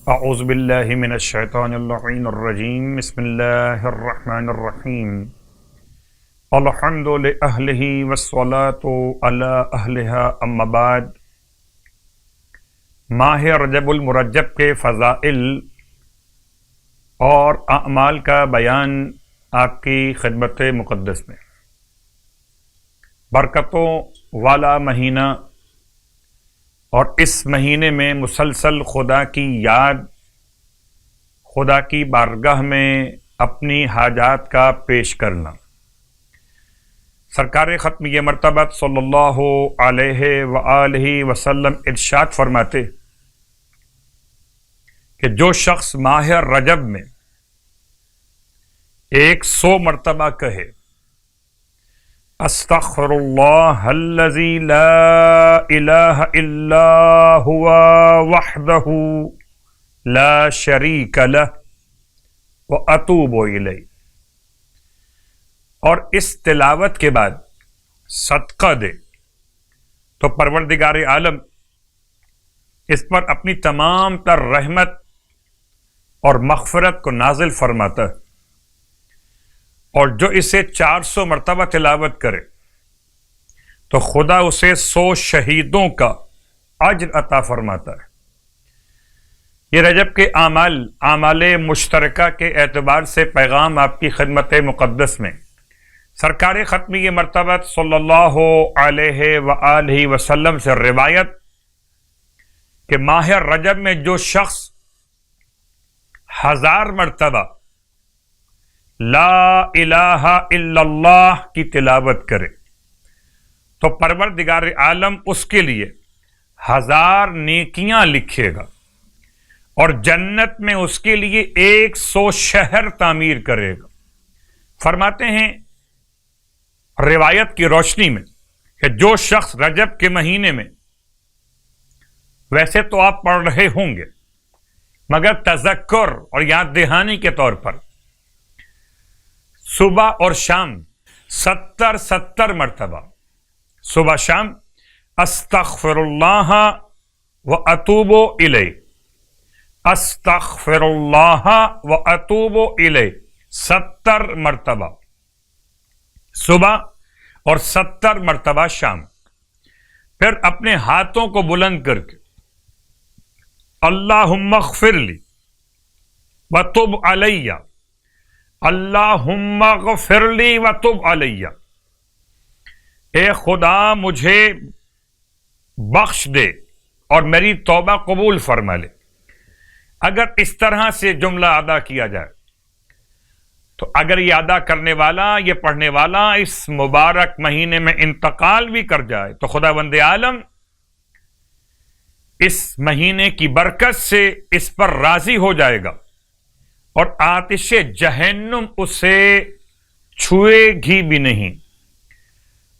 اعوذ باللہ من الشیطان اللعین الرجیم بسم اللہ الرحمن الرحیم الحمد لأہلہ والصلاة علی اہلہا اما بعد۔ ماہ رجب المرجب کے فضائل اور اعمال کا بیان آپ کی خدمت مقدس میں۔ برکتوں والا مہینہ اور اس مہینے میں مسلسل خدا کی یاد، خدا کی بارگاہ میں اپنی حاجات کا پیش کرنا۔ سرکار ختمیہ مرتبہ صلی اللہ علیہ وآلہ وسلم ارشاد فرماتے کہ جو شخص ماہ رجب میں 100 مرتبہ کہے استغفر اللہ الذی لا الہ الا ہوا وحدہ لا شریک لہ واتوب الیہ، اور اس تلاوت کے بعد صدقہ دے تو پروردگار عالم اس پر اپنی تمام تر رحمت اور مغفرت کو نازل فرماتا ہے، اور جو اسے 400 مرتبہ تلاوت کرے تو خدا اسے 100 شہیدوں کا اجر عطا فرماتا ہے۔ یہ رجب کے اعمال مشترکہ کے اعتبار سے پیغام آپ کی خدمت مقدس میں سرکار ختمیہ مرتبہ صلی اللہ علیہ وآلہ وسلم سے روایت کہ ماہ رجب میں جو شخص 1000 مرتبہ لا الہ الا اللہ کی تلاوت کرے تو پروردگار عالم اس کے لیے 1000 نیکیاں لکھے گا، اور جنت میں اس کے لیے 100 شہر تعمیر کرے گا۔ فرماتے ہیں روایت کی روشنی میں کہ جو شخص رجب کے مہینے میں، ویسے تو آپ پڑھ رہے ہوں گے مگر تذکر اور یاد دہانی کے طور پر صبح اور شام 70 مرتبہ صبح شام استغفر اللہ واتوب الیہ، استغفر اللہ واتوب الیہ 70 مرتبہ صبح اور 70 مرتبہ شام۔ پھر اپنے ہاتھوں کو بلند کر کے اللہم اغفر لی وتب علیہ، اللہم اغفر لی وتب علیہ، اے خدا مجھے بخش دے اور میری توبہ قبول فرما لے۔ اگر اس طرح سے جملہ ادا کیا جائے تو اگر یہ ادا کرنے والا، یہ پڑھنے والا اس مبارک مہینے میں انتقال بھی کر جائے تو خداوند عالم اس مہینے کی برکت سے اس پر راضی ہو جائے گا، اور آتش جہنم اسے چھوئے گی بھی نہیں۔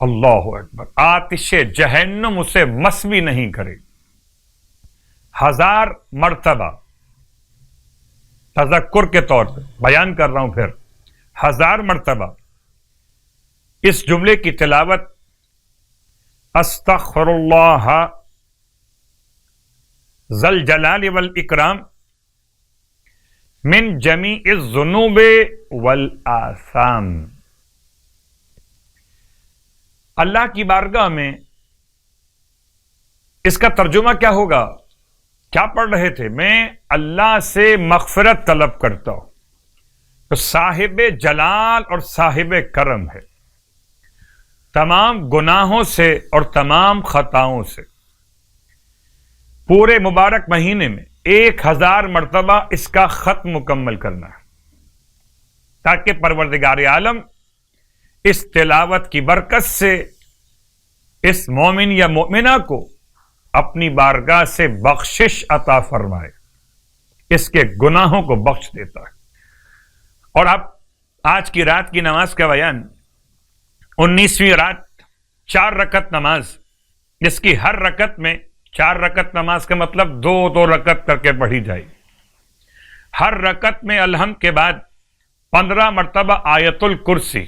اللہ اکبر، آتش جہنم اسے مس بھی نہیں کرے۔ 1000 مرتبہ تذکر کے طور پہ بیان کر رہا ہوں، پھر 1000 مرتبہ اس جملے کی تلاوت استغفر اللہ ذی الجلال والاکرام من جمیع الذنوب والآثام۔ اللہ کی بارگاہ میں اس کا ترجمہ کیا ہوگا؟ کیا پڑھ رہے تھے؟ میں اللہ سے مغفرت طلب کرتا ہوں، تو صاحب جلال اور صاحب کرم ہے، تمام گناہوں سے اور تمام خطاؤں سے۔ پورے مبارک مہینے میں 1000 مرتبہ اس کا ختم مکمل کرنا ہے، تاکہ پروردگار عالم اس تلاوت کی برکت سے اس مومن یا مومنہ کو اپنی بارگاہ سے بخشش عطا فرمائے، اس کے گناہوں کو بخش دیتا ہے۔ اور اب آج کی رات کی نماز کا بیان، 19ویں رات 4 رکعت نماز، جس کی ہر رکعت میں 4 رکعت نماز کا مطلب 2 رکعت کر کے پڑھی جائے۔ ہر رکعت میں الحمد کے بعد 15 مرتبہ آیت الکرسی،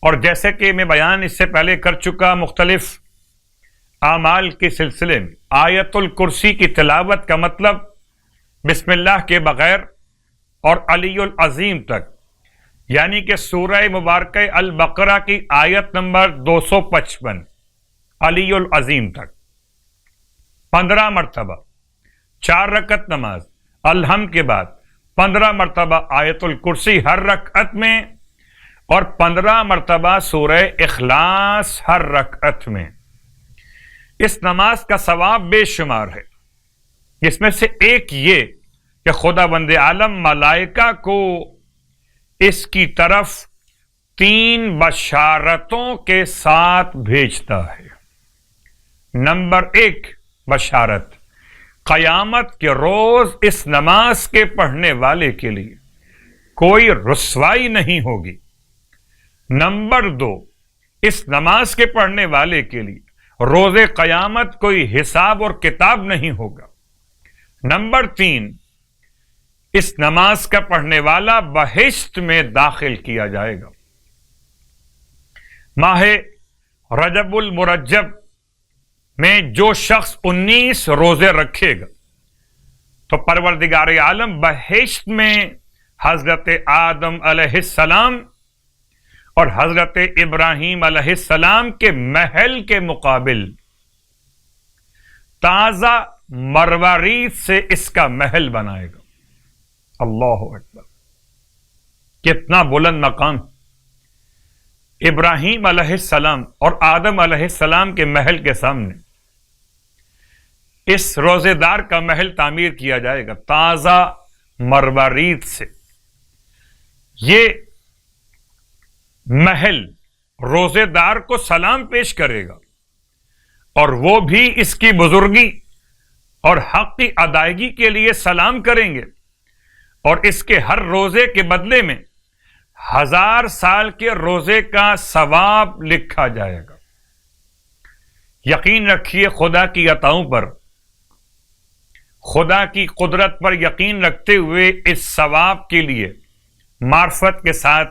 اور جیسے کہ میں بیان اس سے پہلے کر چکا مختلف اعمال کے سلسلے میں، آیت الکرسی کی تلاوت کا مطلب بسم اللہ کے بغیر اور علی العظیم تک، یعنی کہ سورہ مبارکہ البقرہ کی آیت نمبر 255 علی العظیم تک 15 مرتبہ، 4 رکعت نماز، الحمد کے بعد 15 مرتبہ آیت الکرسی ہر رکعت میں، اور 15 مرتبہ سورہ اخلاص ہر رکعت میں۔ اس نماز کا ثواب بے شمار ہے، اس میں سے ایک یہ کہ خدا بند عالم ملائکہ کو اس کی طرف 3 بشارتوں کے ساتھ بھیجتا ہے۔ نمبر 1 بشارت، قیامت کے روز اس نماز کے پڑھنے والے کے لیے کوئی رسوائی نہیں ہوگی۔ نمبر 2، اس نماز کے پڑھنے والے کے لیے روز قیامت کوئی حساب اور کتاب نہیں ہوگا۔ نمبر 3، اس نماز کا پڑھنے والا بہشت میں داخل کیا جائے گا۔ ماہ رجب المرجب میں جو شخص 19 روزے رکھے گا تو پروردگار عالم بہشت میں حضرت آدم علیہ السلام اور حضرت ابراہیم علیہ السلام کے محل کے مقابل تازہ مروارید سے اس کا محل بنائے گا۔ اللہ اکبر، کتنا بلند مقام! ابراہیم علیہ السلام اور آدم علیہ السلام کے محل کے سامنے اس روزے دار کا محل تعمیر کیا جائے گا تازہ مروارید سے۔ یہ محل روزے دار کو سلام پیش کرے گا، اور وہ بھی اس کی بزرگی اور حق کی ادائیگی کے لیے سلام کریں گے، اور اس کے ہر روزے کے بدلے میں 1000 سال کے روزے کا ثواب لکھا جائے گا۔ یقین رکھیے خدا کی عطاؤں پر، خدا کی قدرت پر یقین رکھتے ہوئے اس ثواب کے لیے معرفت کے ساتھ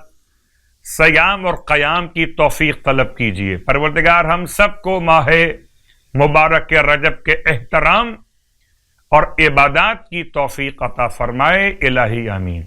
صیام اور قیام کی توفیق طلب کیجیے۔ پروردگار ہم سب کو ماہ مبارک رجب کے احترام اور عبادات کی توفیق عطا فرمائے، الہی آمین۔